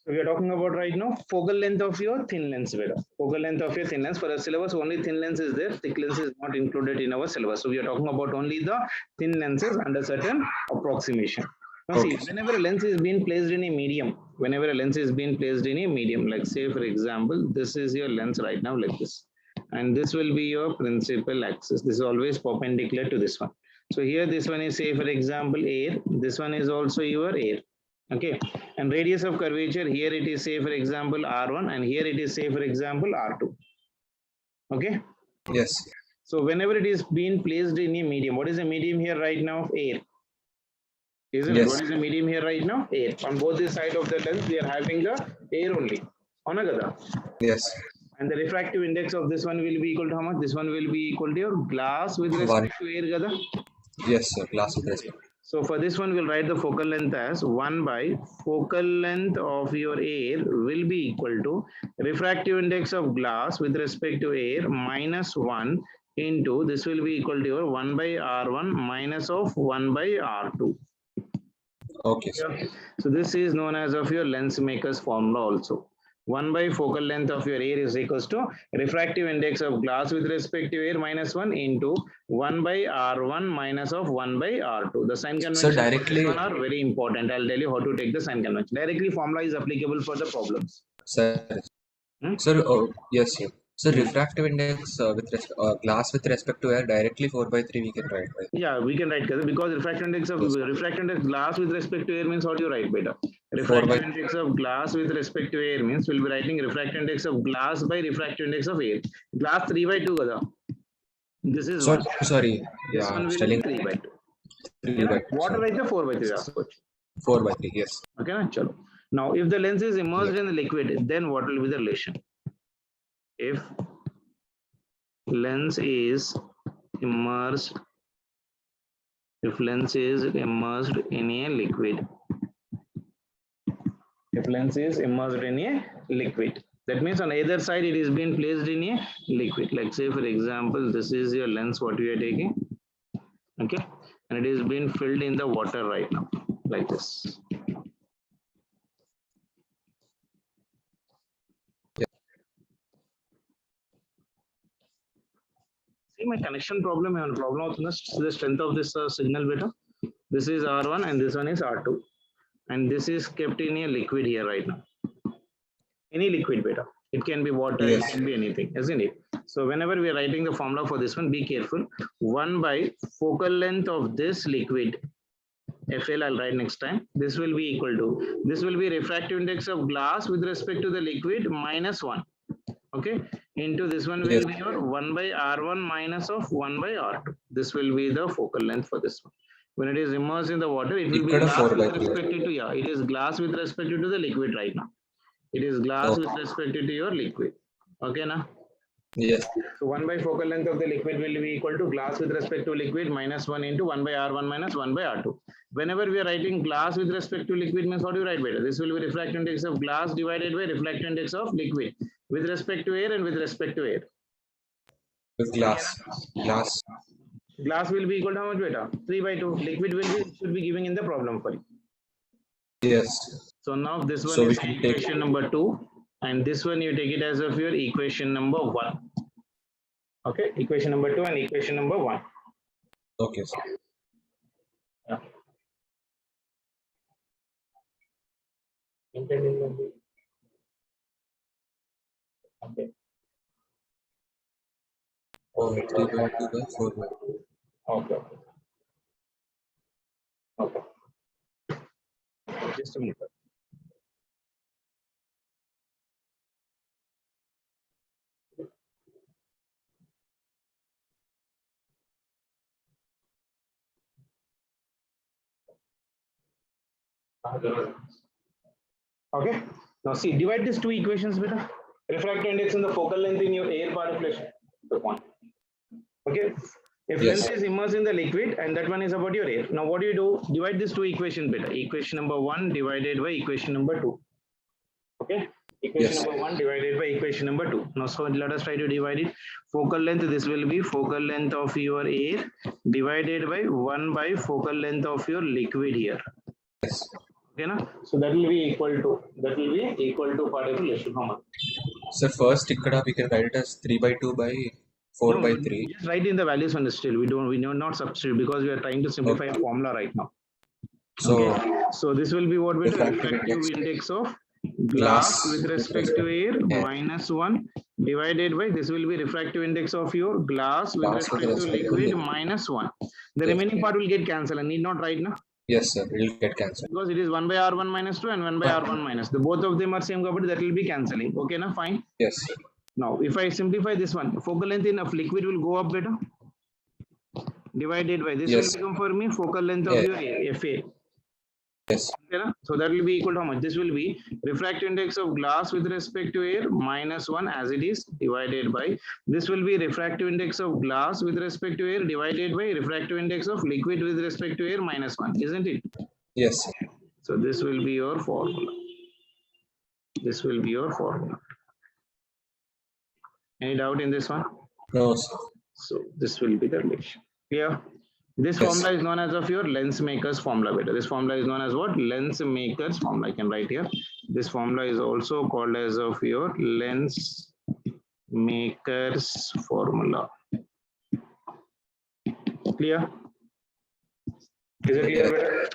So we are talking about right now focal length of your thin lens beta. Focal length of your thin lens. For a syllabus, only thin lens is there. Thick lens is not included in our syllabus. So we are talking about only the thin lenses under certain approximation. Now see, whenever a lens is being placed in a medium, like say for example, this is your lens right now like this. And this will be your principal axis. This is always perpendicular to this one. So here this one is say for example air. This one is also your air. Okay, and radius of curvature here it is say for example r1 and here it is say for example r2. Okay. Yes. So whenever it is being placed in a medium, what is the medium here right now? Air. Isn't it? What is the medium here right now? Air. On both the side of the lens, we are having the air only. Yes. And the refractive index of this one will be equal to how much? This one will be equal to your glass with respect to air, Gada? Yes, sir. Glass with respect. So for this one, we'll write the focal length as 1 by focal length of your air will be equal to refractive index of glass with respect to air minus 1 into this will be equal to your 1 by R1 minus of 1 by R2. Okay, sir. So this is known as of your lens maker's formula also. 1 by focal length of your air is equals to refractive index of glass with respect to air minus 1 into 1 by R1 minus of 1 by R2. The sign convention directly are very important. I'll tell you how to take the sign convention. Directly formula is applicable for the problems. Sir, yes, sir. So refractive index with glass with respect to air directly 4 by 3 we can write, right? Yeah, we can write because refractive index of glass with respect to air means what you write beta. Refractive index of glass with respect to air means we'll be writing refractive index of glass by refractive index of air. Glass 3 by 2 kada. This is so, sorry. This one will be 3 by 2. 3 by 2. Water write the 4 by 3. 4 by 3, yes. Okay, na? Chalo. Now, if the lens is immersed in the liquid, then what will be the relation? If lens is immersed, in a liquid, that means on either side it is being placed in a liquid. Like say for example, this is your lens what we are taking, okay, and it is being filled in the water right now, like this. See my connection problem है problem of the strength of this signal beta. This is R1 and this one is R2 and this is kept in a liquid here right now. Any liquid beta, it can be water, it can be anything, isn't it? So whenever we are writing the formula for this one, be careful. 1 by focal length of this liquid, FL I'll write next time. This will be equal to, this will be refractive index of glass with respect to the liquid minus 1. Okay, into this one will be your 1 by R1 minus of 1 by R2. This will be the focal length for this one. When it is immersed in the water, it will be glass with respect to, it is glass with respect to the liquid right now. It is glass with respect to your liquid. Okay, na? Yes. So 1 by focal length of the liquid will be equal to glass with respect to liquid minus 1 into 1 by R1 minus 1 by R2. Whenever we are writing glass with respect to liquid means what do you write better? This will be refractive index of glass divided by refractive index of liquid with respect to air and with respect to air. With glass. Glass will be equal to how much beta? 3 by 2. Liquid will be should be giving in the problem for you. Yes. So now this one is equation number 2 and this one you take it as of your equation number 1. Okay, equation number 2 and equation number 1. Okay, sir. Yeah. Okay. Oh, 3 by 2 by 4 by 2. Okay. Okay. Just a minute. Okay. Now see, divide these two equations with refractive index and the focal length in your air part reflection. The point. Okay. If lens is immersed in the liquid and that one is about your air. Now what do you do? Divide these two equations better. Equation number 1 divided by equation number 2. Okay. Equation number 1 divided by equation number 2. Now so let us try to divide it. Focal length, this will be focal length of your air divided by 1 by focal length of your liquid here. Yes. Okay, na? So that will be equal to part of relation. How much? Sir, first ikkada we can write it as 3 by 2 by 4 No, by 3. just write in the values on the still. We do not substitute because we are trying to simplify a formula right now. So Okay, so this will be what with refractive refractive index index of glass glass with respect to air minus 1 divided by this will be refractive index of your glass with glass with respect to respect to liquid liquid. minus 1. The Yes. remaining part will get cancelled. I need not write now Yes, sir. It will get cancelled. because it is 1 by r1 minus 2 and 1 by r1 minus. The both of them are same property, that will be cancelling. Okay, now fine. Yes, sir. Now, if I simplify this one, focal length in of liquid will go up better. Divided by this Yes, will become for me focal length of your FA. Yes. Okay, so that will be equal to how much? This will be refractive index of glass with respect to air minus 1 as it is divided by this will be refractive index of glass with respect to air divided by refractive index of liquid with respect to air minus 1, isn't it? Yes, sir. So this will be your formula. This will be your formula. Any doubt in this one? No, sir. So this will be the relation. Clear? This Yes. formula is known as of your lens maker's formula better. This formula is known as what? Lens maker's formula. I can write here. This formula is also called as of your lens maker's formula. Clear? Is it clear better?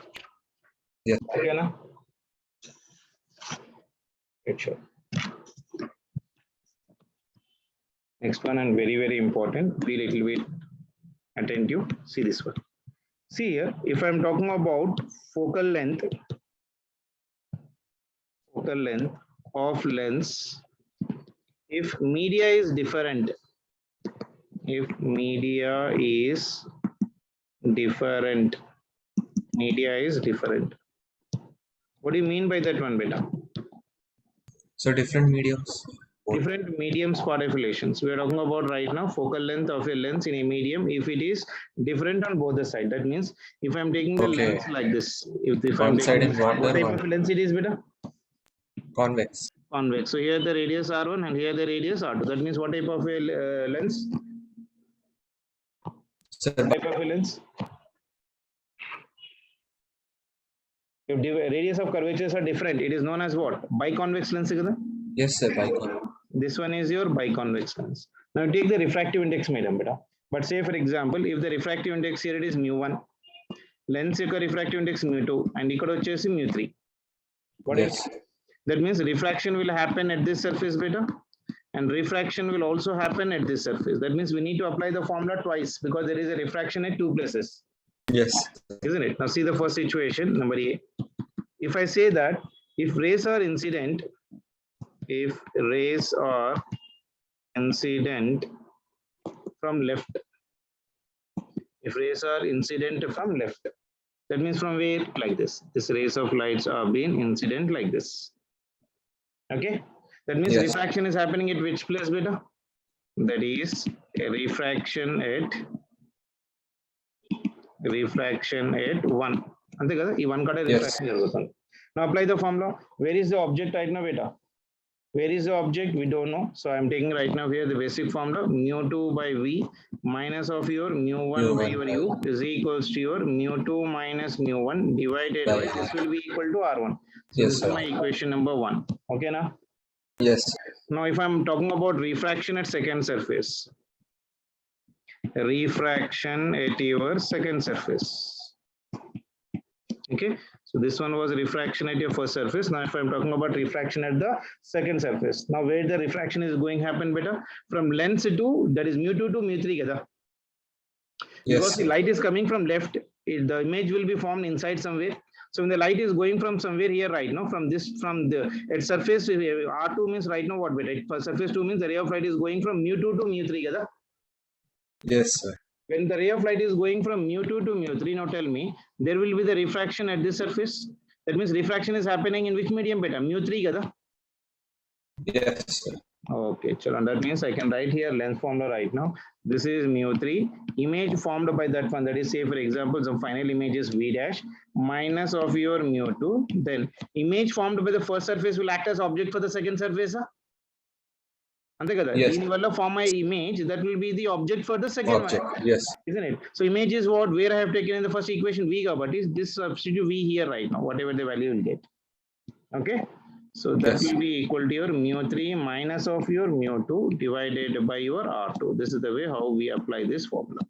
Yes. Okay, na? Okay, sure. Next one and very, very important. Be little bit attentive. See this one. See here, if I'm talking about focal length of lens, if media is different, media is different. What do you mean by that one, beta? So different mediums. Different mediums part of relations. We are talking about right now focal length of a lens in a medium if it is different on both the sides. That means if I'm taking the lens like this, if I'm One side taking is water, what type one of lens it is, beta? convex. Convex. So here the radius R1 and here the radius R2. That means what type of a lens? Sir, What type of a lens? If radius of curvatures are different, it is known as what? Biconvex lens. yes, sir. Biconvex. This one is your biconvex lens. Now take the refractive index, madam, beta. But say for example, if the refractive index here it is mu1, lens యొక్క refractive index mu2, and ఇక్కడ వచ్చేసి mu3. What yes. is? That means refraction will happen at this surface, beta, and refraction will also happen at this surface. That means we need to apply the formula twice because there is a refraction at two places. Yes. Isn't it? Now see the first situation, number A. If I say that if rays are incident from left, that means from where? Like this. This rays of lights are being incident like this. Okay, that means Yes. refraction is happening at which place, beta? That is a refraction at 1. Ante kada ee 1 kada refraction jarugutundi. Now apply the formula. Where is the object right now, beta? Where is the object? We don't know. So I'm taking right now here the basic formula mu2 by v minus of your mu1 by your u is equals to your mu2 minus mu1 divided by this will be equal to r1. So Yes, this is my equation number 1. Okay, now? Yes. Now if I'm talking about refraction at second surface. Refraction at your second surface. Okay, so this one was refraction at your first surface. Now if I'm talking about refraction at the second surface, now where the refraction is going happen, beta? From lens to, that is mu2 to mu3 kada. Because Yes. the light is coming from left, the image will be formed inside somewhere. So when the light is going from somewhere here right now, from the at surface R2 means right now what, beta? For surface 2 means the ray of light is going from mu2 to mu3 kada. Yes, sir. When the ray of light is going from mu2 to mu3, now tell me, there will be the refraction at this surface. That means refraction is happening in which medium, beta? Mu3 kada? Yes, sir. Okay, so that means I can write here lens formula right now. This is mu3, image formed by that one, that is say for example, some final image is v dash minus of your mu2. Then image formed by the first surface will act as object for the second surface. ante kada Yes. dini valla form my image, that will be the object for the second Object. one, Yes. isn't it? So image is what, where I have taken in the first equation v kabatti this substitute v here right now, whatever the value will get. Okay, so that Yes. will be equal to your mu3 minus of your mu2 divided by your r2. This is the way how we apply this formula.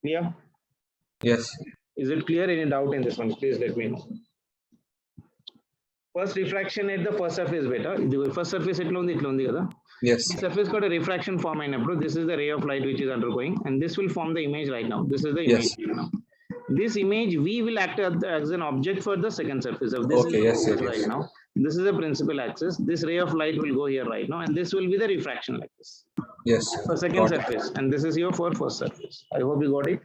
Clear? Yes. Is it clear? Any doubt in this one? Please let me know. First refraction at the first surface beta. The first surface itla undi kada. Yes. The surface got a refraction form అయినప్పుడు this is the ray of light which is undergoing, and this will form the image right now. This is the Yes. image right now. This image V will act as an object for the second surface. If this Okay, is the yes, focus yes, right yes. now, this is the principal axis. This ray of light will go here right now, and this will be the refraction like this Yes. for second Got it. surface, and this is your for first surface. I hope you got it.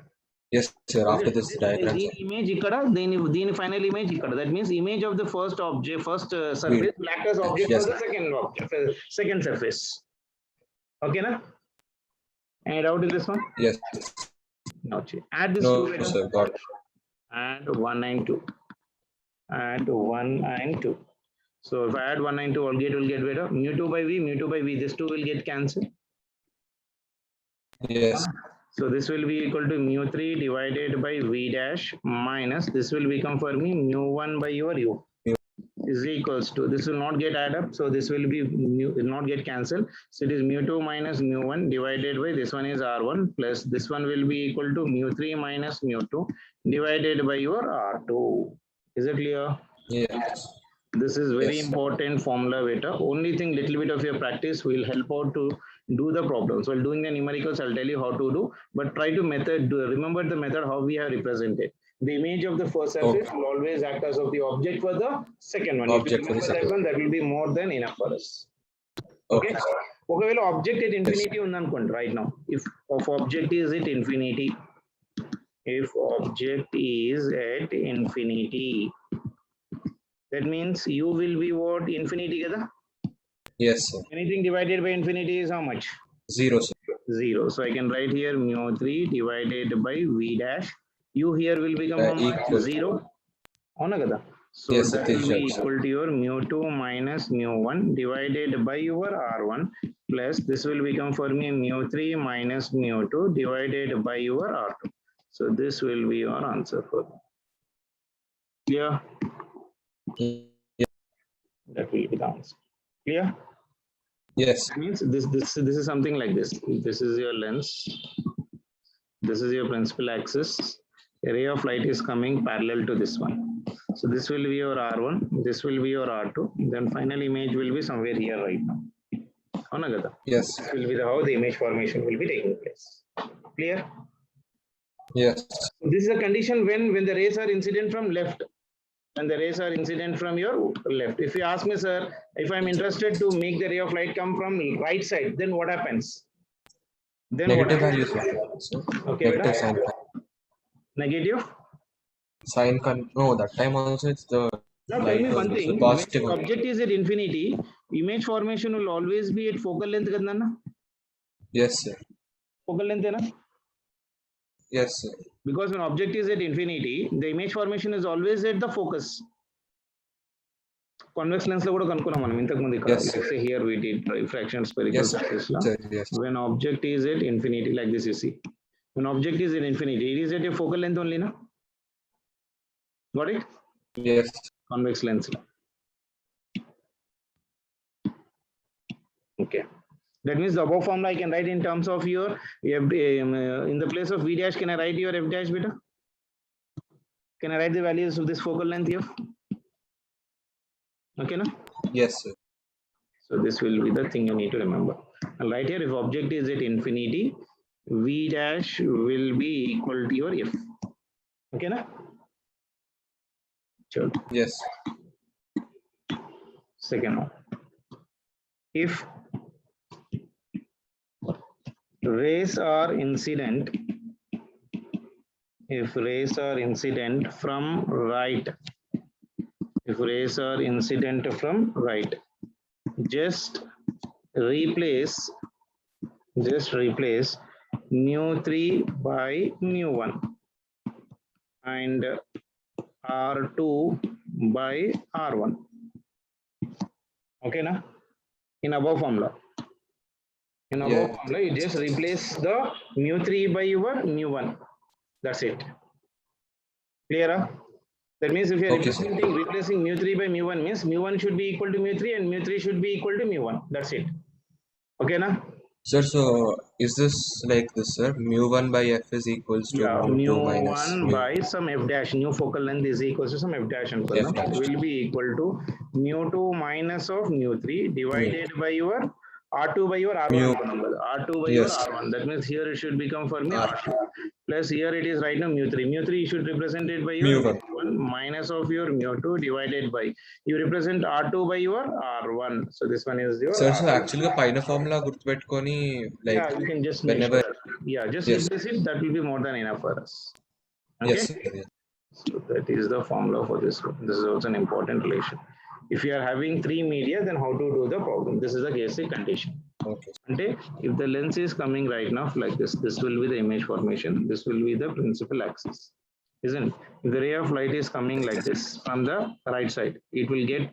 Yes, sir. After this diagram, The sir. image ikkada, the final image ikkada. That means image of the first object, first surface will act as object Yes. for the second object, second surface. Okay, na? Any doubt in this one? Yes. No. Add this No, two beta. sir. Got it. Add 1 and 2. Add 1 and 2. So if I add 1 and 2, all will get better. Mu2 by v, mu2 by v. This 2 will get cancelled. Yes. So this will be equal to mu3 divided by v dash minus this will become for me mu1 by your u is equals to, this will not get add up, so this will be will not get cancelled. So it is mu2 minus mu1 divided by this one is r1 plus this one will be equal to mu3 minus mu2 divided by your r2. Is it clear? Yes. This is very Yes. important formula beta. Only thing, little bit of your practice will help out to do the problems. While doing the numericals, I'll tell you how to do, but try to remember the method how we have represented. The image of the first surface will always act as of the object for the second one. Object If for you the remember that second. one, that will be more than enough for us. Okay. Okay. ఒకవేళ object at infinity ఉందనుకోండి right now. If of object is at infinity, if object is at infinity, that means u will be what? Infinity kada? Yes, sir. Anything divided by infinity is how much? 0, sir. 0. So I can write here mu3 divided by v dash. U here will become how much? Equal. 0. Avuna kada? So Yes, that it is will be right, sir. equal to your mu2 minus mu1 divided by your r1 plus this will become for me mu3 minus mu2 divided by your r2. So this will be your answer for me. Clear? Yeah. That will be the answer. Clear? Yes. That means this is something like this. This is your lens. This is your principal axis. A ray of light is coming parallel to this one. So this will be your R1. This will be your R2. Then final image will be somewhere here right now. Anagada. Yes. This will be how the image formation will be taking place. Clear? Yes. So this is a condition when the rays are incident from left. And the rays are incident from your left. If you ask me, sir, if I'm interested to make the ray of light come from right side, then what happens? Then Negative what values. sir? Okay, Negative beta. sign. Negative? Sign no, that time also it's the Now tell light me one only, so thing. positive When the only. object is at infinity, image formation will always be at focal length, kadna? Yes, sir. Focal length, na? Yes, sir. Because when object is at infinity, the image formation is always at the focus. Convex lens lo kuda kanukunnam manam intaku mundu ikkada. Yes, sir. Let's say here we did refraction spherical Yes, surface la. sir. Yes. When object is at infinity, like this you see. When object is at infinity, it is at a focal length only, na? Got it? Yes. Convex lens. Okay. That means the above formula I can write in terms of your in the place of v dash, can I write your f dash beta? Can I write the values of this focal length here? Okay, na? Yes, sir. So this will be the thing you need to remember. I'll write here, if object is at infinity, v dash will be equal to your f. Okay, na? Sure. Yes. Second one. If rays are incident, if rays are incident from right, if rays are incident from right, just replace mu3 by mu1 and r2 by r1. Okay, na? In above formula. In our Yeah. formula, you just replace the mu3 by your mu1. That's it. Clear? That means if you are Okay, sir. replacing mu3 by mu1 means mu1 should be equal to mu3 and mu3 should be equal to mu1. That's it. Okay, na? Sir, so is this like this, sir? Mu1 by f is equals to Yeah, mu2 minus mu1 mu by some f dash, new focal length is equal to some f dash and f dash will be equal to mu2 minus of mu3 divided by your R2 by your R1 mu. R2 by your Yes, R1. That means here it should become for me R R2. Plus here it is right now mu3. Mu3 you should represent it by your mu1. mu1 minus of your mu2 divided by, you represent R2 by your R1. So this one is your Sir, so R2. actually పైన formula గుర్తుపెట్టుకొని like Yeah, you can just make whenever. sure. Yeah, just Yes, replace it. That will be more than enough for us. Okay. yes, sir. Yeah. So that is the formula for this one. This is also an important relation. If you are having three media, then how to do the problem? This is the basic condition. Okay. And if the lens is coming right now like this will be the image formation. This will be the principal axis, isn't it? If the ray of light is coming like this from the right side, it will get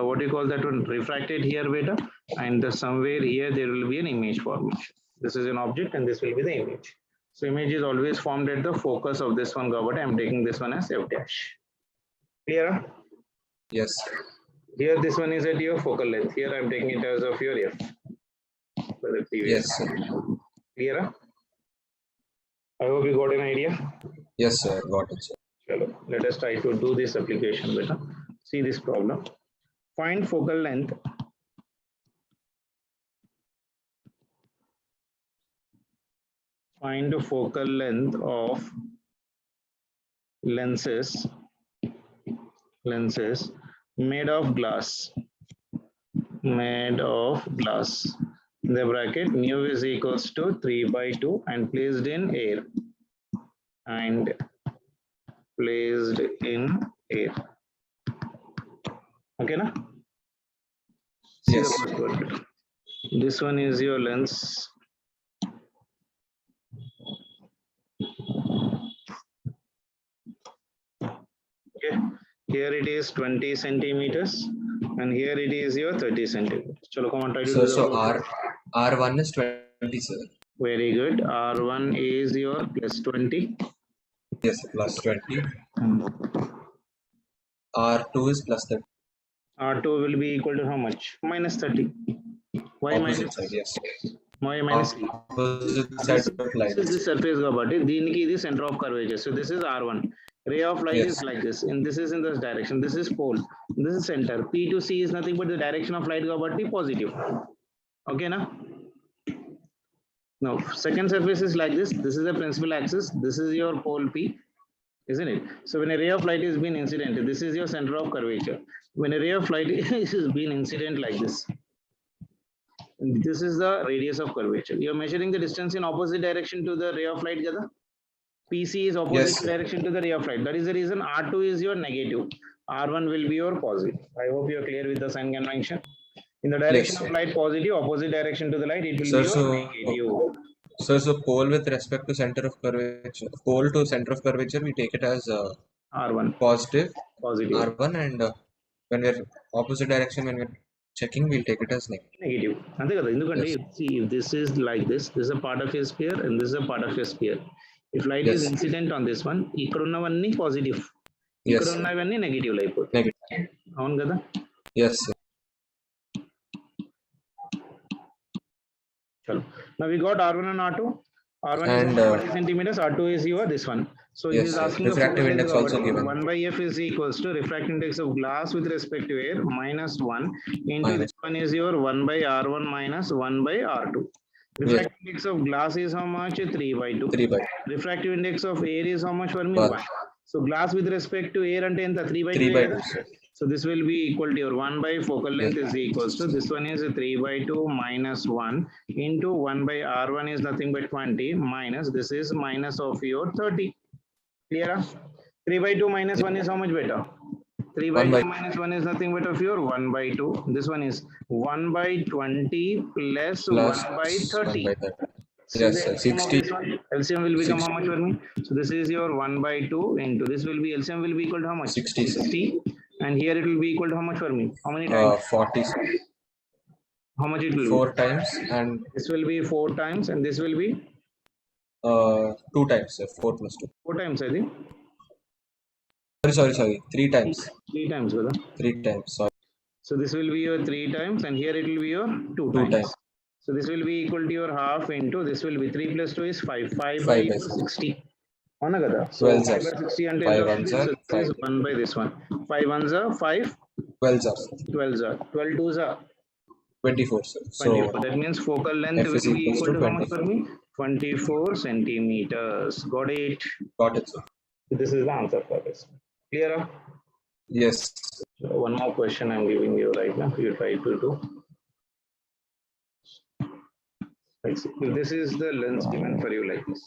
what do you call that one? Refracted here, beta, and somewhere here there will be an image formation. This is an object, and this will be the image. So image is always formed at the focus of this one, but I am taking this one as f dash. Clear? Yes. Here this one is at your focal length. Here I am taking it as of your f. For the previous. Yes, sir. Clear? I hope you got an idea. Yes, sir. Got it, sir. Chalo. Let us try to do this application better. See this problem. Find focal length. Find the focal length of lenses made of glass. In the bracket, mu is equals to 3/2 and placed in air. Okay, na? See Yes. the first one. This one is your lens. Okay, here it is 20 centimeters and here it is your 30 centimeters. Chalo, come on, try to do So the R1 is 20, sir. Very good. R1 is your plus 20. Yes, plus 20. R2 is plus 30. R2 will be equal to how much? Minus 30. Why Opposite minus? side, yes. Why minus? Opposite side of light. This is the surface కాబట్టి దీనికి ఇది center of curvature. So this is R1. Ray of light Yes. is like this, and this is in this direction. This is pole. This is center. P to C is nothing but the direction of light కాబట్టి positive. Okay, na? Now, second surface is like this. This is the principal axis. This is your pole P, isn't it? So when a ray of light is being incident, this is your center of curvature. When a ray of light is being incident like this, this is the radius of curvature. You are measuring the distance in opposite direction to the ray of light, Gada. PC is opposite Yes. direction to the ray of light. That is the reason R2 is your negative. R1 will be your positive. I hope you are clear with the sign convention. In the direction Yes, of light positive, opposite direction to the light, it will Sir, be your so negative. so pole with respect to center of curvature, pole to center of curvature, we take it as R1 positive positive. R1, and when we're opposite direction, when we're checking, we'll take it as negative. Negative. అంతే కదా, ఎందుకంటే see, if this is like this is a part of a sphere and this is a part of a sphere. If light is Yes. incident on this one, ఇక్కడ ఉన్నవన్నీ positive, Yes, ఇక్కడ sir. ఉన్నవన్నీ negative అయిపోతాయి. Negative. అవును కదా? Yes, sir. Chalo. Now we got R1 and R2. R1 And, is 40 centimeters, R2 is your this one. So it Yes, is sir. asking Refractive the focal index length also about given. 1 by f is equals to refractive index of glass with respect to air minus 1 into Minus. this one is your 1 by R1 minus 1 by R2. Refractive index of glass is how much? 3/2. 3/2. Refractive index of air is how much for me? 1. 1. So glass with respect to air ante enta 3/2. 3/2, sir. So this will be equal to your 1 by focal length is equals to this one is 3/2 minus 1 into 1 by R1 is nothing but 20 minus this is minus of your 30. Clear? 3/2 minus 1 is how much better? 3/2 minus 1 is nothing but of your 1/2. This one is 1/20 plus 1/30. 1/30. Yes, sir. 60. LCM will become how much for me? So this is your 1/2 into this will be LCM will be equal to how much? 60. 60. And here it will be equal to how much for me? How many times? 40. how much it will 4 be? times and This will be 4 times and this will be 2 times, sir. 4 plus 2. 4 times, I think. Sorry. 3 times. 3 times, brother. 3 times. Sorry. So this will be your 3 times and here it will be your 2 2 times. times. So this will be equal to your half into this will be 3 plus 2 is 5. 5 by 5 by 60. అవునా కదా? So 12 5 sir. by 60 అంటే 5 ఎంత ones అవుతుంది? are So this is 5. 1 by this one. 5 ones are 5, 12 are 12s are 12 twos are 24, sir. So 24. That means focal length F is will be equals equal to to how much 24. for me? 24 centimeters. Got it? Got it, sir. This is the answer for this. Clear? Yes. So one more question I'm giving you right now. You try to do. Let's see. If this is the length given for you like this.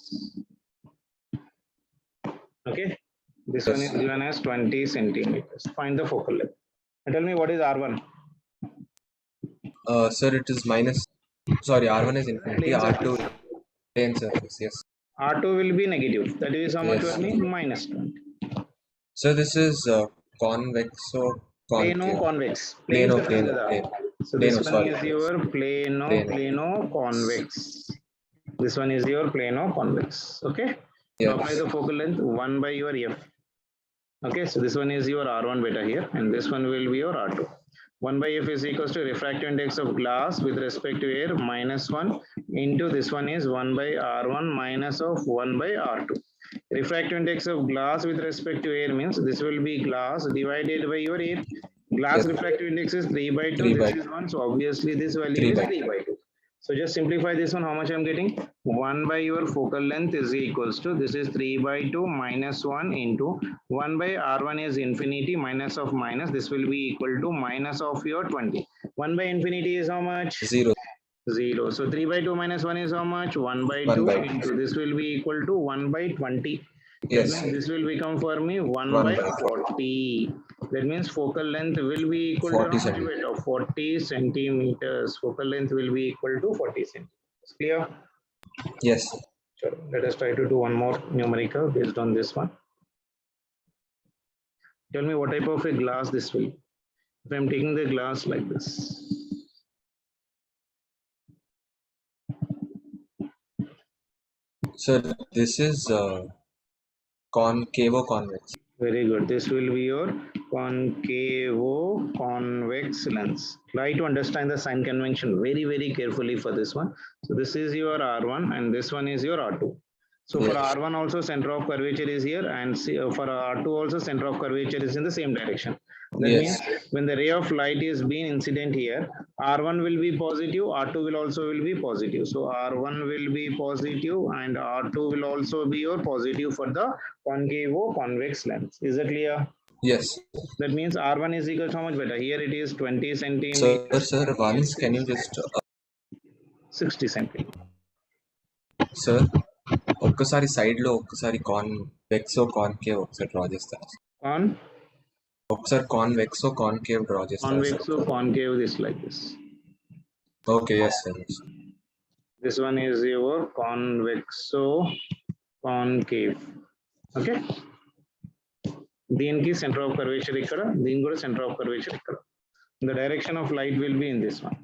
Okay. This one is given as 20 centimeters. Find the focal length. And tell me what is R1? Sir, it is minus. Sorry, R1 is infinity. Plane R2 surface. plane surface. Yes. R2 will be negative. That is how much Yes. for me? Minus 20. So this is convexo Plano concave. convex. Plane Plano, surface plano, kada. plano. So this Plano, one sorry. is your plano convex. This one is your plano convex. Okay. Yes. So apply the focal length 1 by your F. Okay. So this one is your R1 beta here, and this one will be your R2. 1 by F is equals to refractive index of glass with respect to air minus 1 into this one is 1 by R1 minus of 1 by R2. Refractive index of glass with respect to air means this will be glass divided by your air. Glass Yes. refractive index is 3 by 2. 3 by This is 1. So obviously this value 3 is by 3 by 2. So just simplify this one. How much I'm getting? 1 by your focal length is equals to this is 3 by 2 minus 1 into 1 by R1 is infinity minus of minus. This will be equal to minus of your 20. 1 by infinity is how much? 0. 0. So 3 by 2 minus 1 is how much? 1 by 1 2 by into this will be equal to 1 by 20. Yes. That means this will become for me 1 1 by by 40. That means focal length will be equal 40 to how much weight of 40 centimeters. Focal length will be equal to 40 centimeters. Clear? Yes. Sure. Let us try to do one more numerical based on this one. Tell me what type of a glass this will be. If I'm taking the glass like this. So this is concavo convex. Very good. This will be your concavo convex lens. Try to understand the sign convention very, very carefully for this one. So this is your R1 and this one is your R2. So for Yes. R1 also center of curvature is here and for R2 also center of curvature is in the same direction. That Yes. means when the ray of light is being incident here, R1 will be positive, R2 will also will be positive. So R1 will be positive and R2 will also be your positive for the concavo convex lens. Is that clear? Yes. That means R1 is equal to how much better? Here it is 20 centimeters. Sir, once can you just 60 centimeters. sir ఒక్కసారి side లో ఒక్కసారి convex concave ఒకసారి draw చేస్తారా On ఒకసారి convex concave draw చేస్తారా convex or concave this like this. Okay yes sir. This one is your convexo concave. Okay. దీనికి center of curvature ఇక్కడ, దీనికి కూడా center of curvature ఇక్కడ. The direction of light will be in this one.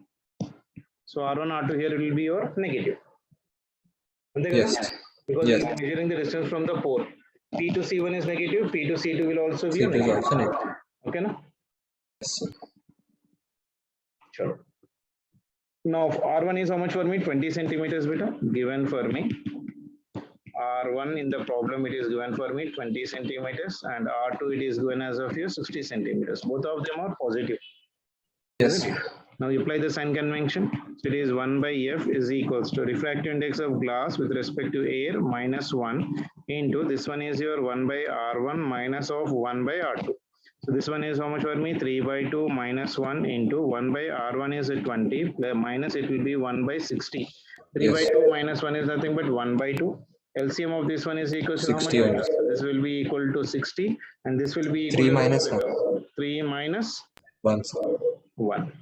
So R1, R2 here it will be your negative. Yes. Because Yes. we are measuring the distance from the pole. P to C1 is negative, P to C2 will also be a C2 is negative. also negative. Okay, na? Yes, sir. Sure. Now R1 is how much for me? 20 centimeters beta given for me. R1 in the problem it is given for me 20 centimeters and R2 it is given as of you 60 centimeters. Both of them are positive. Yes. Now you apply the sign convention. So it is 1 by F is equals to refractive index of glass with respect to air minus 1 into this one is your 1 by R1 minus of 1 by R2. So this one is how much for me? 3 by 2 minus 1 into 1 by R1 is 20 minus it will be 1 by 60. 3 by Yes. 2 minus 1 is nothing but 1 by 2. LCM of this one is equal to how much? 60 only. This will be equal to 60 and this will be equal 3 to minus 3 minus 1 sir. 1.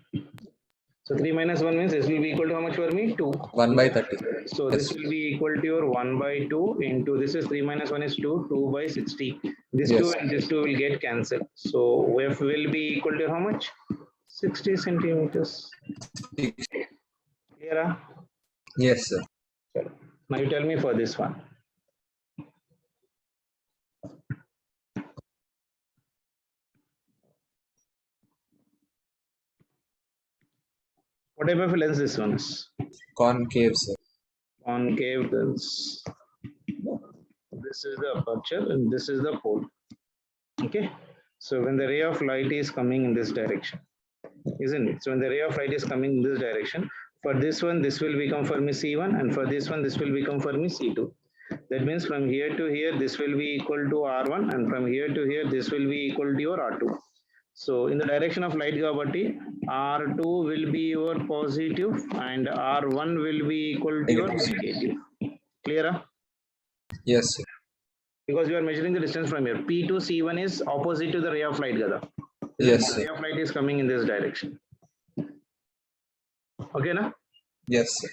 So 3 minus 1 means this will be equal to how much for me? 2. 1 by 30. So this will be equal to your 1 by 2 into this is 3 minus 1 is 2, 2 by 60. This Yes. 2 and this 2 will get cancelled. So F will be equal to how much? 60 centimeters. Clear? Yes, sir. Now you tell me for this one. What type of lens this one is? Concave, sir. Concave lens. This is the aperture and this is the pole. Okay. So when the ray of light is coming in this direction, isn't it? So when the ray of light is coming in this direction, for this one, this will become for me C1, and for this one, this will become for me C2. That means from here to here, this will be equal to R1, and from here to here, this will be equal to your R2. So in the direction of light gravity, R2 will be your positive and R1 will be equal to your negative. Clear? Yes, sir. Because you are measuring the distance from here. P to C1 is opposite to the ray of light, Gada. Yes, The sir. ray of light is coming in this direction. Okay, na? Yes, sir.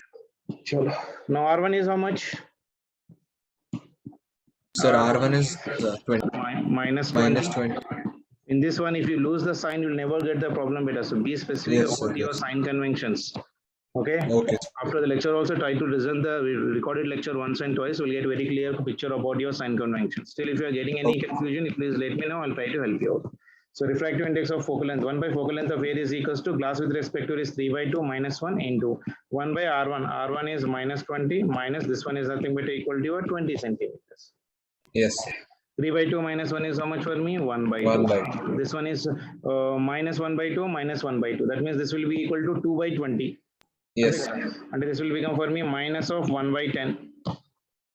Chalo. Now R1 is how much? Sir, R1 is 20. Minus 20. In this one, if you lose the sign, you'll never get the problem better. So be specific Yes, sir, about your yes. sign conventions. Okay. Okay. After the lecture, also try to listen the recorded lecture once and twice. We'll get very clear picture about your sign conventions. Still, if you are getting any confusion, please let me know. I'll try to help you out. So refractive index of focal length 1 by focal length of air is equals to glass with respect to is 3 by 2 minus 1 into 1 by R1. R1 is minus 20 minus this one is nothing but equal to your 20 centimeters. Yes. 3 by 2 minus 1 is how much for me? 1 by 2. 1 by 2. This one is minus 1 by 2 minus 1 by 2. That means this will be equal to 2 by 20. Yes. And this will become for me minus of 1 by 10.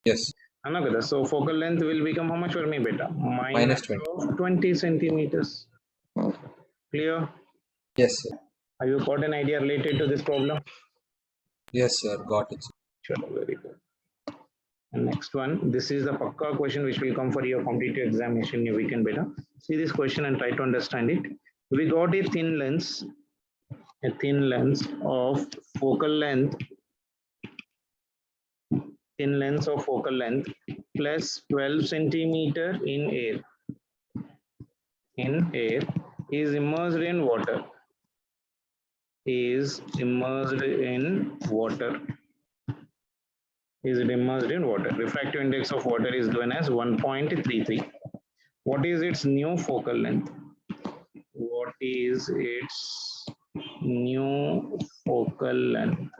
Yes. So focal length will become how much for me, beta? Minus 20. Of 20 centimeters. Clear? Yes, sir. Have you got an idea related to this problem? Yes, sir. Got it. Sure, very good. And next one, this is the pakka question which will come for your competitive examination in your weekend, beta. See this question and try to understand it. We got a thin lens of focal length, plus 12 centimeter in air is immersed in water. Refractive index of water is given as 1.33. What is its new focal length? What is its new focal length?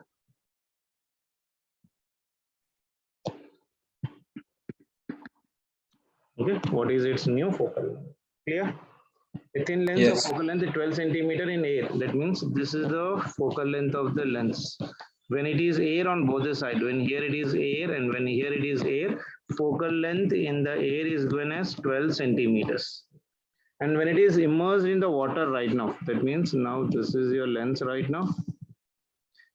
Okay, what is its new focal length? Clear? A thin lens Yes. of focal length 12 centimeter in air. That means this is the focal length of the lens. When it is air on both the sides, when here it is air and when here it is air, focal length in the air is given as 12 centimeters. And when it is immersed in the water right now, that means now this is your lens right now.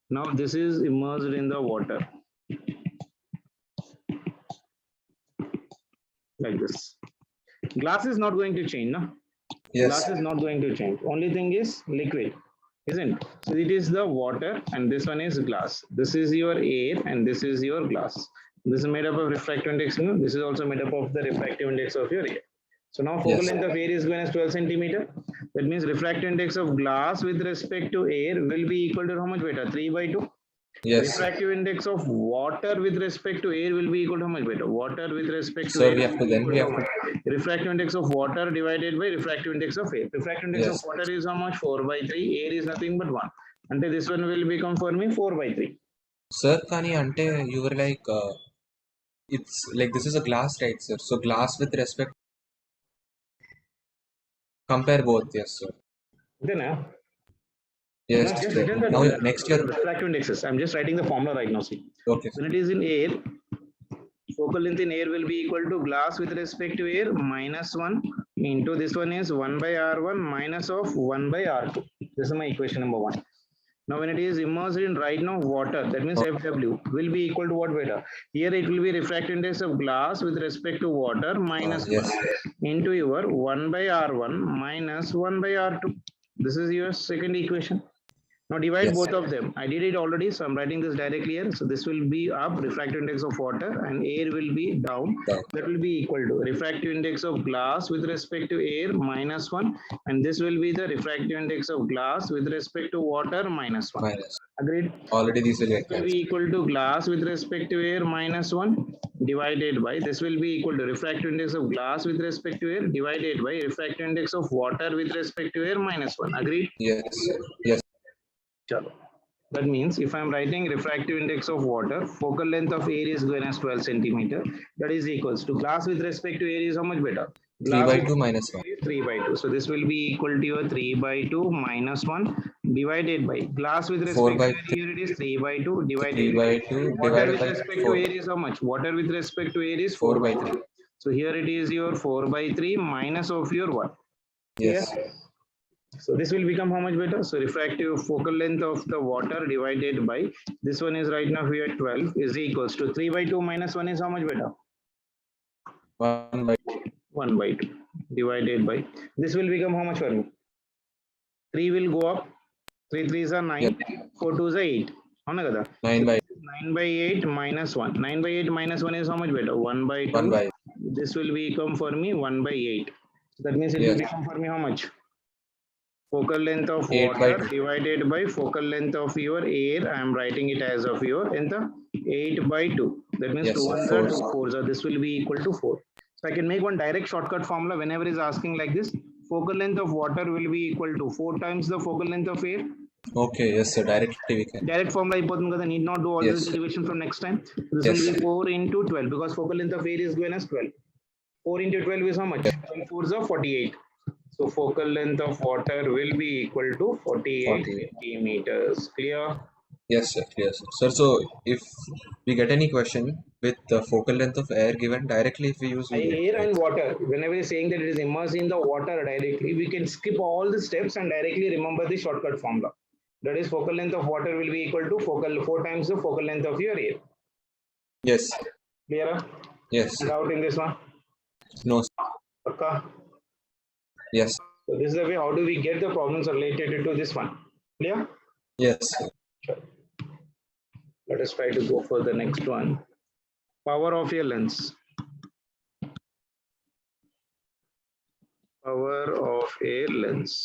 Now this is immersed in the water. Like this. Glass is not going to change, no? Yes. Glass is not going to change. Only thing is liquid, isn't it? So it is the water and this one is glass. This is your air and this is your glass. This is made up of refractive index. No? This is also made up of the refractive index of your air. So now focal length of air is given as 12 centimeter. That means refractive index of glass with respect to air will be equal to how much, beta? 3 by 2. Yes. Refractive index of water with respect to air will be equal to how much, beta? Water with respect to So air. we have to Refractive index of water divided by refractive index of air. Refractive index of water is how much? 4 by 3. Air is nothing but 1. Until this one will become for me 4 by 3. Sir, Kani, ante you were like, it's like this is a glass, right, sir? So glass with respect, compare both, yes, sir. Then, Yes, just sir. written the Now next year. refractive indexes. I'm just writing the formula right now. See, Okay. when it is in air, focal length in air will be equal to glass with respect to air minus 1 into this one is 1 by R1 minus of 1 by R2. This is my equation number 1. Now when it is immersed in right now water, that means FW will be equal to what, beta? Here it will be refractive index of glass with respect to water minus Yes. 1 into your 1 by R1 minus 1 by R2. This is your second equation. Now divide Yes. both of them. I did it already, so I'm writing this directly here. So this will be up, refractive index of water, and air will be down. Down. That will be equal to refractive index of glass with respect to air -1, and this will be the refractive index of glass with respect to water -1. Minus. Agreed? Already these will get Will be cancelled. equal to glass with respect to air -1 divided by, this will be equal to refractive index of glass with respect to air divided by refractive index of water with respect to air -1. Agreed? Yes, sir. Yes. Chalo. That means if I'm writing refractive index of water, focal length of air is given as 12 centimeter. That is equals to glass with respect to air is how much better? 3 Glass by with 2 minus 1. 3 by 2. So this will be equal to your 3 by 2 minus 1 divided by glass with 4 respect by to air, here it is 3 by 2 3 divided by by 2 water divided with by respect to 4. air is how much? Water with respect to air is 4 4 by by 3. 3. So here it is your 4 by 3 minus of your 1. Yes. Clear? So this will become how much better? So refractive focal length of the water divided by, this one is right now here 12 is equals to 3 by 2 minus 1 is how much better? 1 by 1 by 2 divided by, this will become how much for me? 3 will go up, 3 3s are 9, Yep. 4 2s are 8. 9 by 9 by 8 minus 1. 9 by 8 minus 1 is how much better? 1 by 2. 1 by. This will become for me 1 by 8. So that means it will Yes. become for me how much? Focal length of 8 by water 2. divided by focal length of your air. I am writing it as of your enter 8 by 2. That means Yes, 2 sir. ones 4. are 2 4s. This will be equal to 4. So I can make one direct shortcut formula whenever is asking like this. Focal length of water will be equal to 4 times the focal length of air. Okay, yes, sir. Directly we can. Direct formula important because I need not do all Yes, this sir. derivation from next time. This Yes, will be sir. 4 into 12 because focal length of air is given as 12. 4 into 12 is how much? 12 4s are 48. So focal length of water will be equal to 48 48. centimeters. Clear? Yes, sir. Yes, sir. Sir, so if we get any question with the focal length of air given directly, if we use, we get, Air right? and water, whenever you're saying that it is immersed in the water directly, we can skip all the steps and directly remember the shortcut formula. That is focal length of water will be equal to focal 4 times the focal length of your air. Yes. Clear? Yes. Doubt in this one? No. Sir. Okay. Yes. So this is the way how do we get the problems related to this one. Clear? Yes, sir. Sure. Let us try to go for the next one. Power of your lens. Power of a lens.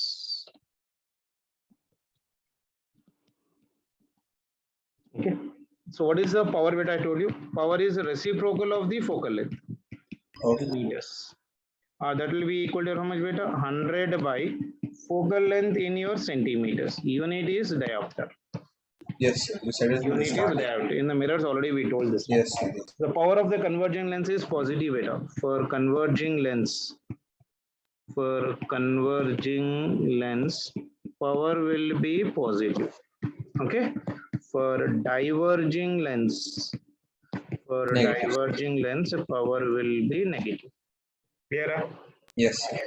Okay. So what is the power that I told you? Power is a reciprocal of the focal length. Okay. Meters. That will be equal to how much beta? 100 by focal length in your centimeters. Unit is diopter. Yes, sir. You said it in the Unit is start. diopter. In the mirrors already we told this. Yes, sir. The power of the converging lens is positive beta. For converging lens, power will be positive. Okay. For diverging lens, Negative. power will be negative. Clear? Yes, sir.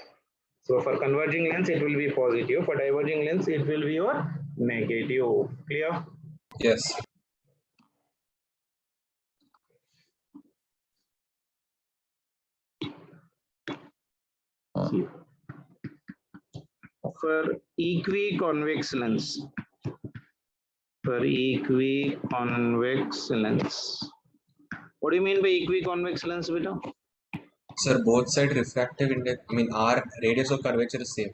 So for converging lens, it will be positive. For diverging lens, it will be your negative. Clear? Yes. For equiconvex lens, what do you mean by equiconvex lens, beta? Sir, both side refractive index, I mean, R radius of curvature is same.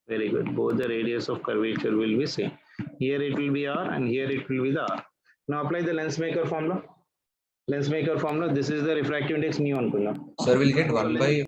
Very good. Both the radius of curvature will be same. Here it will be R and here it will be the R. Now apply the lens maker formula. Lens maker formula. This is the refractive index mu ankunda. Sir, we'll get 1 by,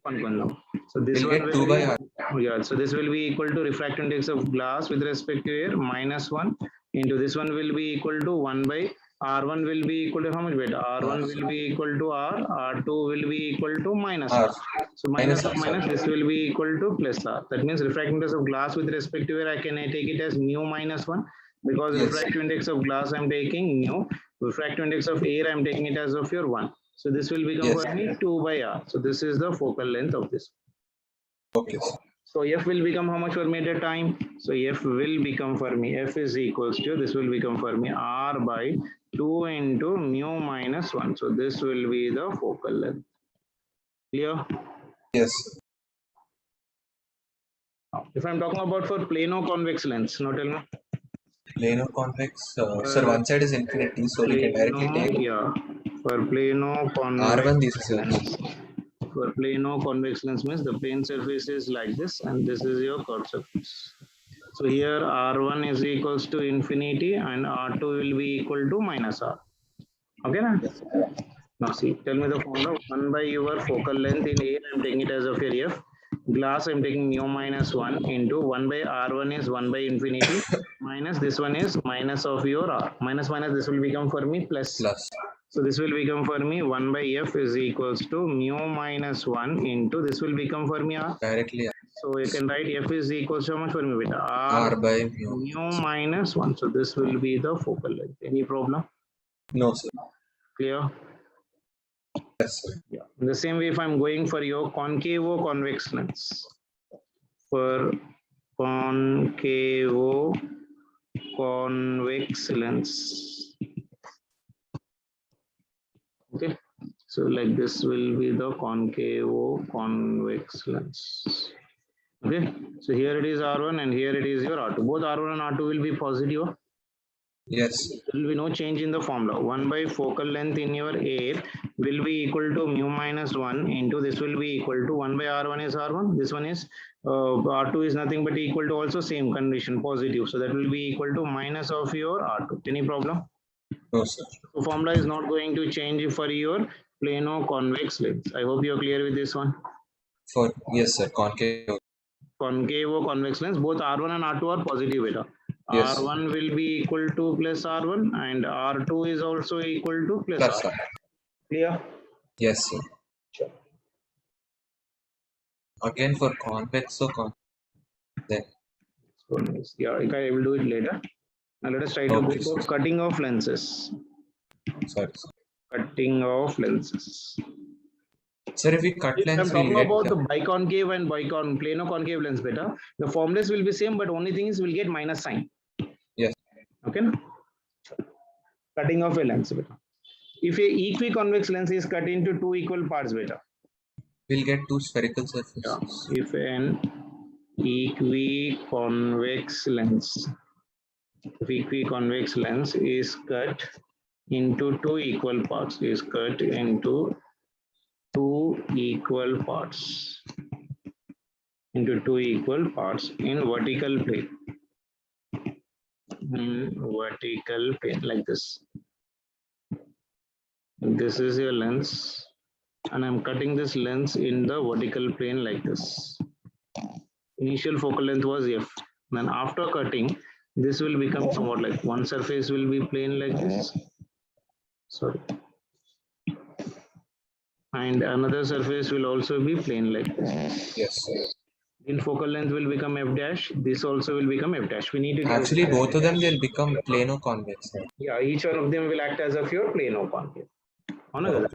So this we'll one get will 2 be, by R. yeah. So this will be equal to refractive index of glass with respect to air -1 into this one will be equal to 1 by R1 will be equal to how much beta? R1 will be equal to R, R2 will be equal to minus R. R. So minus of R, minus, this will be equal to plus R. That means refractive index of glass with respect to air, I can take it as mu -1 because Yes. refractive index of glass I'm taking mu, refractive index of air I'm taking it as of your 1. So this will become Yes. for me 2 by R. So this is the focal length of this. Okay, sir. So F will become how much for me at a time? So F will become for me, F is equals to, this will become for me R by 2 into mu -1. So this will be the focal length. Clear? Yes. If I'm talking about for plano convex lens, now tell me. Plano convex, sir, one side is infinity, so we can directly take For plano R1 convex this is lens. For plano convex lens means the plane surface is like this, and this is your curved surface. So here R1 is equals to infinity, and R2 will be equal to minus R. Okay, na? Yes. Now see, tell me the formula. 1 by your focal length in A, I'm taking it as of your F. Glass, I'm taking mu minus 1 into 1 by R1 is 1 by infinity, minus this one is minus of your R. Minus minus, this will become for me plus. Plus. So this will become for me 1 by F is equals to mu minus 1 into this will become for me R. Directly So you can write F is equals to how much for me, beta? R by mu minus 1. So this will be the focal length. Any problem? No, sir. Clear? Yes, sir. Yeah. In the same way, if I'm going for your concave or convex lens, for concave convex lens, okay. So like this will be the concave convex lens. Okay. So here it is R1 and here it is your R2. Both R1 and R2 will be positive. Yes. There will be no change in the formula. 1 by focal length in your air will be equal to mu minus 1 into this will be equal to 1 by R1 is R1. This one is R2 is nothing but equal to also same condition positive. So that will be equal to minus of your R2. Any problem? No, sir. So formula is not going to change for your plano convex lens. I hope you are clear with this one. For yes, sir. Concave. Concave or convex lens, both R1 and R2 are positive beta. Yes. R1 will be equal to plus R1 and R2 is also equal to plus Plus R. R. Clear? Yes, sir. Sure. Again for convex, so then. Yeah, I will do it later. Now let us try to Okay, go for sir. cutting of lenses. Sorry, sir. Cutting of lenses. Sir, if we cut If I'm lens, we'll talking get about the biconcave and plano concave lens beta, the formulas will be same, but only thing is we'll get minus sign. yes. Okay. Cutting of a lens beta. If a equiconvex lens is cut into two equal parts beta, We'll get two spherical surfaces. yeah. If an equiconvex lens is cut into two equal parts, in vertical plane. Vertical plane like this. This is your lens, and I'm cutting this lens in the vertical plane like this. Initial focal length was F. Then after cutting, this will become somewhat like one surface will be plane like this. Sorry. And another surface will also be plane like this. Yes. In focal length will become F dash. This also will become F dash. We need to Actually, both of them will become plano convex. Right? Yeah, each one of them will act as a pure plano concave. Okay.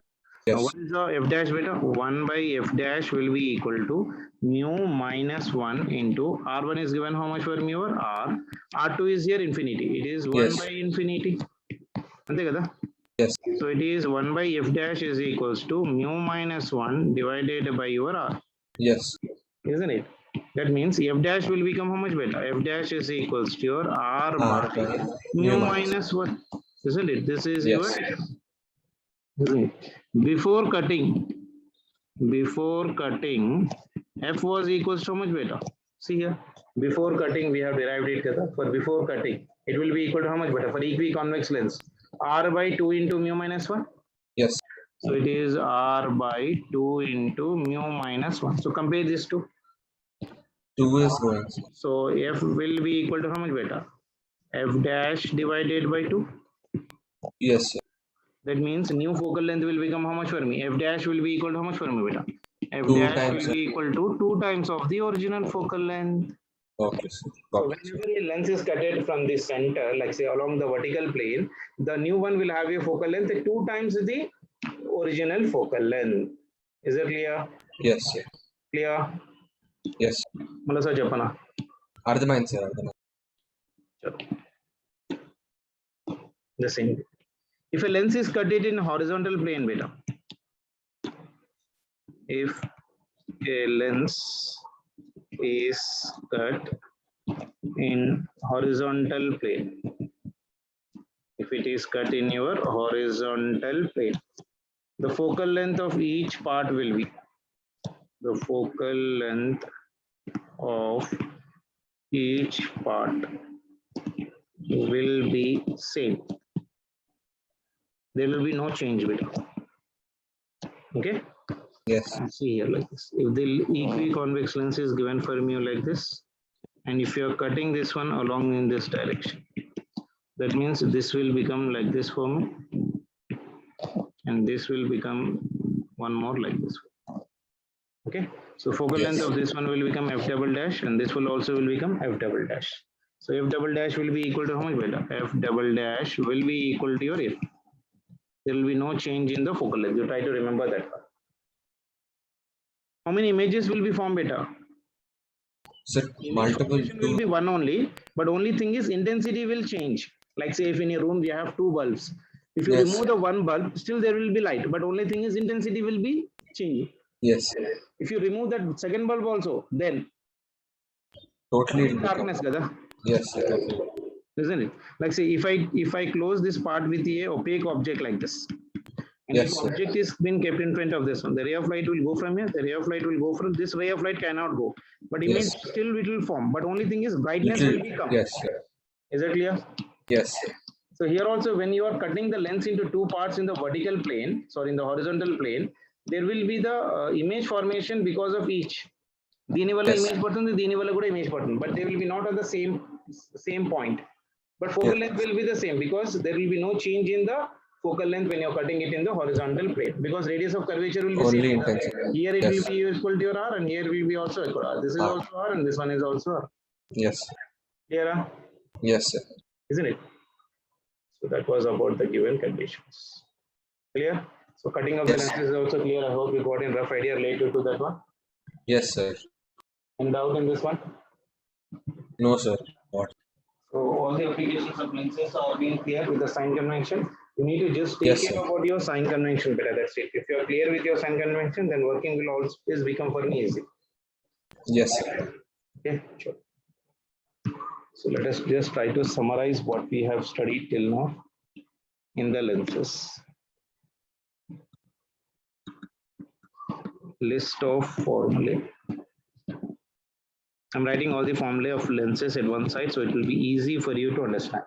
Yes. Now, what is the F dash beta? 1 by F dash will be equal to mu minus 1 into R1 is given how much for mu or R. R2 is here infinity. It is 1 Yes. by infinity. Ante kada? Yes. So it is 1 by F dash is equals to mu minus 1 divided by your R. Yes. Isn't it? That means F dash will become how much beta? F dash is equals to your R by mu minus 1. Isn't it? This is your. Isn't it? Before cutting, F was equals to how much beta? See here. Before cutting, we have derived it. For before cutting, it will be equal to how much beta? For equiconvex lens, R by 2 into mu minus 1. Yes. So it is R by 2 into mu minus 1. So compare these two. 2 is going. So F will be equal to how much beta? F dash divided by 2. Yes, sir. That means new focal length will become how much for me? F dash will be equal to how much for me beta? F 2 dash times will be equal to 2 times of the original focal length. Okay, sir. So whenever a lens is cutted from the center, like say along the vertical plane, the new one will have a focal length 2 times the original focal length. Is it clear? Yes, sir. Clear? Yes. Malasa Japana. Ardhamayindi, sir. The same. If a lens is cut in horizontal plane, beta. If a lens is cut in horizontal plane, if it is cut in your horizontal plane, the focal length of each part will be, the focal length of each part will be same. There will be no change with it. Okay. Yes. See here like this. If the equiconvex lens is given for mu like this, and if you are cutting this one along in this direction, that means this will become like this for me, and this will become one more like this. Okay, so focal length of this one will become f double dash, and this will also will become f double dash. So f double dash will be equal to how much, beta? F double dash will be equal to your f. There will be no change in the focal length. You try to remember that part. How many images will be formed, beta? Sir, multiple will be one only, but only thing is intensity will change. Like say if in a room we have two bulbs, if you remove the one bulb, still there will be light, but only thing is intensity will be changing. Yes. If you remove that second bulb also, then totally darkness, kada? Yes, sir. Isn't it? Like say if I close this part with a opaque object like this, and yes, if object is been kept in front of this one, the ray of light will go from here, the ray of light will go from this, ray of light cannot go, but image still it will form, but only thing is brightness will become. Yes, sir. Is that clear? Yes. So here also, when you are cutting the lens into two parts in the vertical plane, sorry, in the horizontal plane, there will be the image formation because of each. Dini wala image pattern, dini wala kuda image pattern, but they will be not at the same point. But focal length will be the same because there will be no change in the focal length when you are cutting it in the horizontal plane, because radius of curvature will be only same. intensity. Here it will be equal to your r, and here will be also equal to r. This is also r, and this one is also r. Yes. Here, yes, sir. Isn't it? So that was about the given conditions. Clear? So cutting of the lens is also clear. I hope you got a rough idea related to that one. Yes, sir. Any doubt in this one? No, sir. What? So all the applications of lenses are being clear with the sign convention. You need to just take care about your sign convention better. That's it. If you are clear with your sign convention, then working will always become for me easy. Yes, sir. Okay, sure. So let us just try to summarize what we have studied till now in the lenses. List of formulae. I'm writing all the formulae of lenses at one side, so it will be easy for you to understand.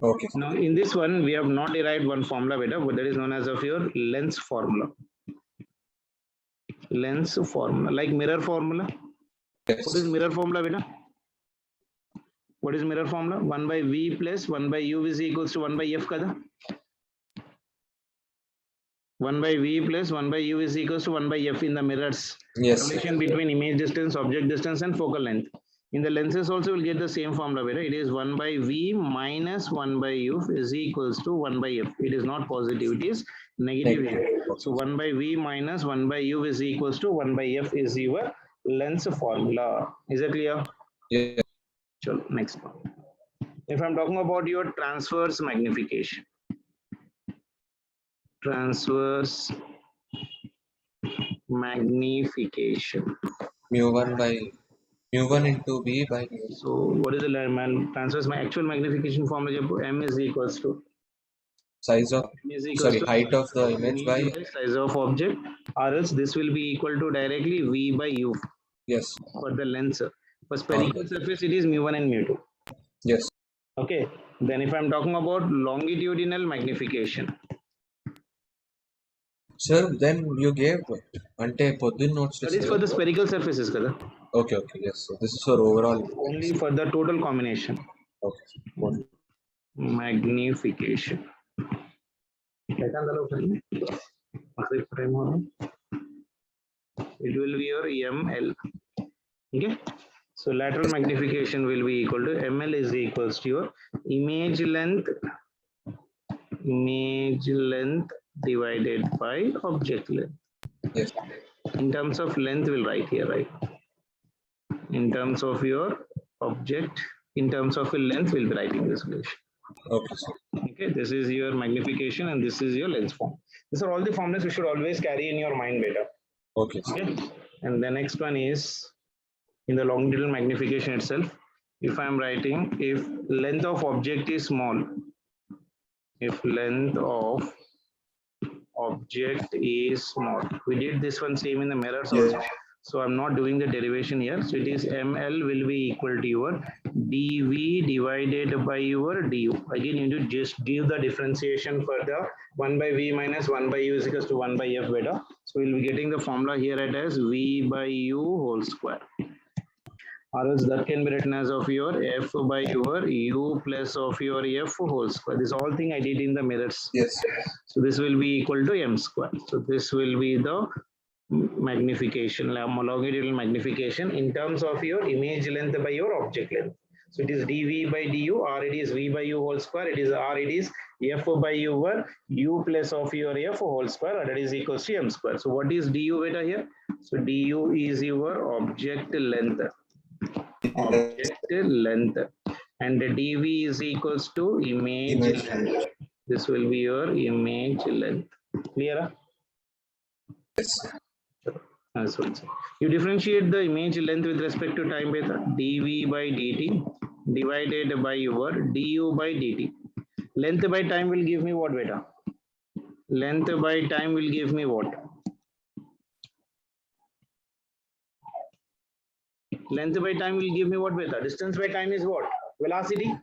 Okay. Now in this one, we have not derived one formula beta, but that is known as of your lens formula. Lens formula, like mirror formula. Yes. What is mirror formula beta? What is mirror formula? 1 by v plus 1 by u is equals to 1 by f kada? 1 by v plus 1 by u is equals to 1 by f in the mirrors. Yes. Relation between image distance, object distance, and focal length. In the lenses also will get the same formula beta. It is 1 by v minus 1 by u is equals to 1 by f. It is not positive, it is negative here. So 1 by v minus 1 by u is equals to 1 by f is your lens formula. Is that clear? Yeah. Sure. Next one. If I'm talking about your transverse magnification. Transverse magnification. mu1 into b by mu. So what is the transverse actual magnification formula? M is equals to size of height of the image by size of object, or else this will be equal to directly v by u. Yes. For the lens. For spherical surface, it is mu1 and mu2. Yes. Okay. Then if I'm talking about longitudinal magnification. Sir, then you gave ante poddin notes. That is for the spherical surfaces, kada? Okay. Yes. So this is for overall. Only for the total combination. Okay. Magnification. It will be your ml. Okay. So lateral magnification will be equal to ml is equals to your image length divided by object length. Yes. In terms of length, we'll write here, right? In terms of your object, in terms of your length, we'll be writing this relation. Okay, sir. Okay, this is your magnification and this is your lens form. These are all the formulas you should always carry in your mind beta. Okay, sir. Okay. And the next one is in the longitudinal magnification itself. If I'm writing, if length of object is small, if length of object is small. We did this one same in the mirrors Yes. also. So I'm not doing the derivation here. So it is ml will be equal to your dv divided by your du. Again, you need to just give the differentiation for the 1 by v minus 1 by u is equals to 1 by f beta. So we'll be getting the formula here as v by u whole square. Or else that can be written as of your f by your u plus of your f whole square. This all thing I did in the mirrors. Yes. So this will be equal to m square. So this will be the magnification, longitudinal magnification in terms of your image length by your object length. So it is dv by du, or it is v by u whole square, it is or it is f by your u plus of your f whole square, or that is equals to m square. So what is du beta here? So du is your object length. Object length, and the dv is equals to image length. This will be your image length. Clear? Yes. As well. You differentiate the image length with respect to time beta, dv by dt divided by your du by dt. Length by time will give me what beta? Length by time will give me what? Length by time will give me what beta? Distance by time is what? Velocity?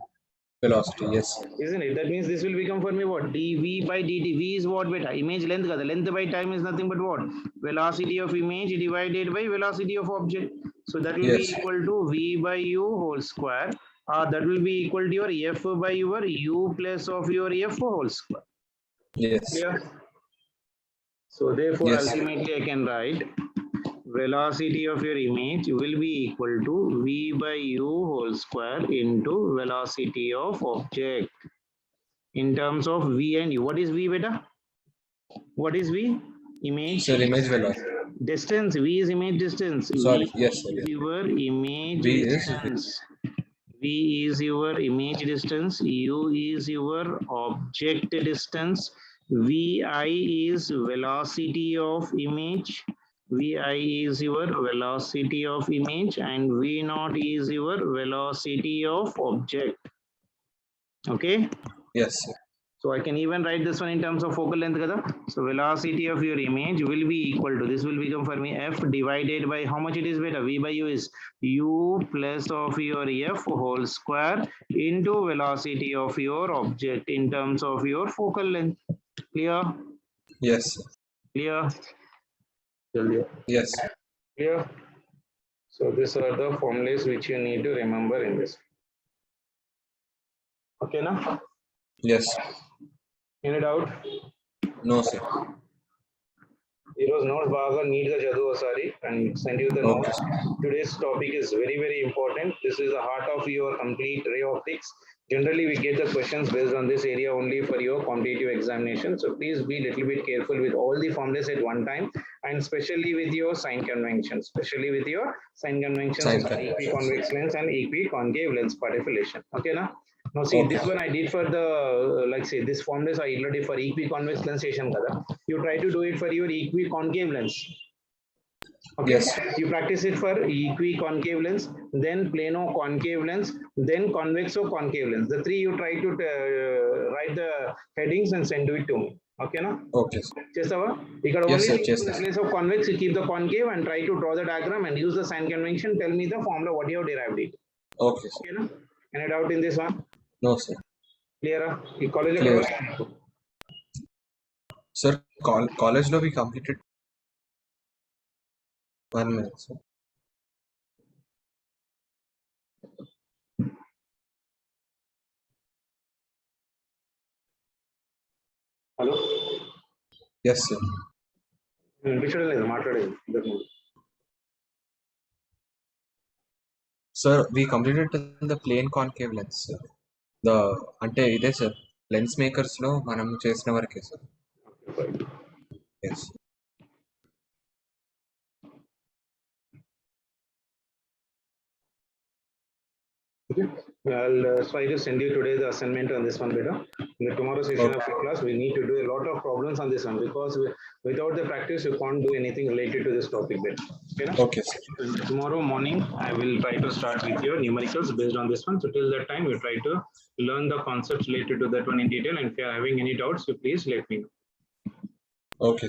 Velocity, yes. Isn't it? That means this will become for me what? dv by dt. V is what beta? Image length. The length by time is nothing but what? Velocity of image divided by velocity of object. So that will be equal to v by u whole square. That will be equal to your f by your u plus of your f whole square. Yes. Clear? So therefore, Yes. ultimately I can write velocity of your image will be equal to v by u whole square into velocity of object in terms of v and u. What is v beta? What is v? Image. Sir, image velocity. Distance. V is image distance. Sorry. V Yes, sir. is Yes. your image V is distance. V is your image distance. U is your object distance. Vi is velocity of image. Vi is your velocity of image, and V naught is your velocity of object. Okay. Yes, sir. So I can even write this one in terms of focal length. Kada? So velocity of your image will be equal to, this will become for me f divided by how much it is beta? V by u is u plus of your f whole square into velocity of your object in terms of your focal length. Clear? Yes, sir. Clear? Yes, sir. Clear? So these are the formulas which you need to remember in this. Okay, na? Yes, sir. Any doubt? No, sir. ఈరోజు notes బాగా neat గా చదువు ఒకసారి and send you the Okay, notes. Today's topic is very, very important. This is the heart of your complete ray optics. Generally, we get the questions based on this area only for your competitive examination. So please be a little bit careful with all the formulas at one time, and especially with your sign conventions, especially with your sign conventions, Sign equiconvex lens and equiconcave lens particulation. Okay, na? Now see, Okay. this one I did for the, like say, this formulas I did for equiconvex lens station kada. You try to do it for your equiconcave lens. Okay. Yes. You practice it for equiconcave lens, then plano concave lens, then convexo concave lens. The three you try to write the headings and send it to me. Okay, na? Okay, sir. Chestava? You can Yes, only sir, in chesta. the place of convex, you keep the concave and try to draw the diagram and use the sign convention. Tell me the formula, what you have derived it. Okay, sir. Okay, na? Any doubt in this one? No, sir. Clear? You college Clear. of Sir, college lo we completed 1 minute, sir. Hello? Yes, sir. వినిపించడం మాట్లాడేది ఇంతకు ముందు. Sir, we completed the plane concave lens, sir. The అంటే ఇదే sir lens makers లో మనం చేసిన వరకే sir. Yes. Okay. I'll try to send you today the assignment on this one, beta. In the tomorrow session Okay. of your class, we need to do a lot of problems on this one because without the practice, you can't do anything related to this topic, beta. Okay, na? Okay, sir. So tomorrow morning, I will try to start with your numericals based on this one. So till that time, we try to learn the concepts related to that one in detail. And if you are having any doubts, so please let me know. Okay.